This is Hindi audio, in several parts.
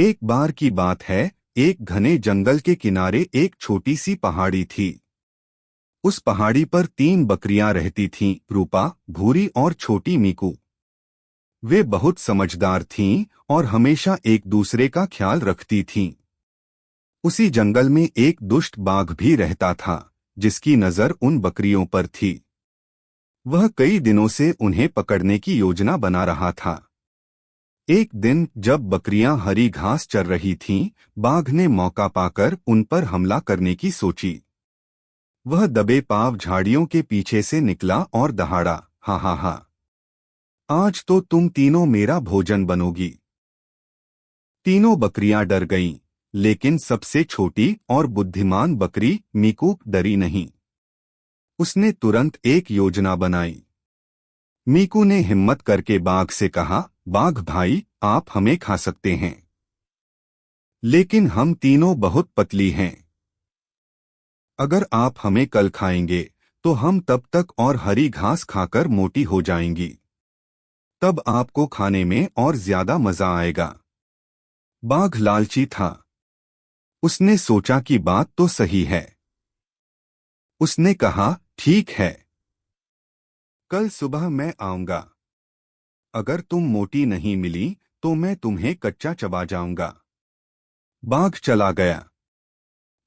एक बार की बात है, एक घने जंगल के किनारे एक छोटी सी पहाड़ी थी। उस पहाड़ी पर 3 बकरियां रहती थीं, रूपा, भूरी और छोटी मीकू। वे बहुत समझदार थीं और हमेशा एक दूसरे का ख्याल रखती थीं। उसी जंगल में एक दुष्ट बाघ भी रहता था, जिसकी नजर उन बकरियों पर थी। वह कई दिनों से उन्हें पकड़ने की योजना बना रहा था। एक दिन जब बकरियां हरी घास चर रही थीं, बाघ ने मौका पाकर उन पर हमला करने की सोची। वह दबे पांव झाड़ियों के पीछे से निकला और दहाड़ा, हा हा हा, आज तो तुम तीनों मेरा भोजन बनोगी। तीनों बकरियां डर गईं, लेकिन सबसे छोटी और बुद्धिमान बकरी मीकू डरी नहीं। उसने तुरंत एक योजना बनाई। मीकू ने हिम्मत करके बाघ से कहा, बाघ भाई, आप हमें खा सकते हैं, लेकिन हम तीनों बहुत पतली हैं। अगर आप हमें कल खाएंगे तो हम तब तक और हरी घास खाकर मोटी हो जाएंगी। तब आपको खाने में और ज्यादा मजा आएगा। बाघ लालची था। उसने सोचा कि बात तो सही है। उसने कहा, ठीक है, कल सुबह मैं आऊंगा। अगर तुम मोटी नहीं मिली तो मैं तुम्हें कच्चा चबा जाऊंगा। बाघ चला गया।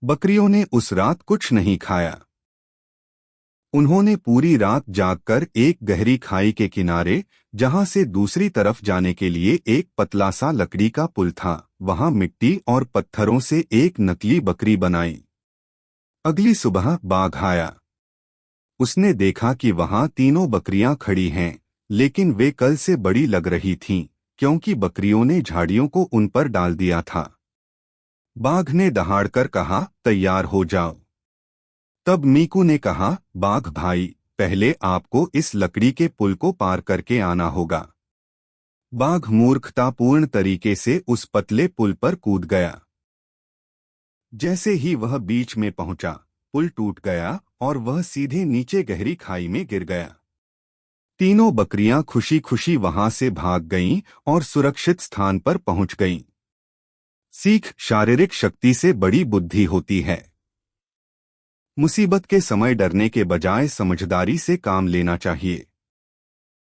बकरियों ने उस रात कुछ नहीं खाया। उन्होंने पूरी रात जागकर एक गहरी खाई के किनारे, जहां से दूसरी तरफ जाने के लिए एक पतला सा लकड़ी का पुल था, वहां मिट्टी और पत्थरों से एक नकली बकरी बनाई। अगली सुबह बाघ आया। उसने देखा कि वहां तीनों बकरियां खड़ी हैं, लेकिन वे कल से बड़ी लग रही थीं, क्योंकि बकरियों ने झाड़ियों को उन पर डाल दिया था। बाघ ने दहाड़कर कहा, तैयार हो जाओ। तब मीकू ने कहा, बाघ भाई, पहले आपको इस लकड़ी के पुल को पार करके आना होगा। बाघ मूर्खतापूर्ण तरीके से उस पतले पुल पर कूद गया। जैसे ही वह बीच में पहुंचा, पुल टूट गया और वह सीधे नीचे गहरी खाई में गिर गया। तीनों बकरियां खुशी खुशी वहां से भाग गईं और सुरक्षित स्थान पर पहुंच गईं। सीख, शारीरिक शक्ति से बड़ी बुद्धि होती है। मुसीबत के समय डरने के बजाय समझदारी से काम लेना चाहिए।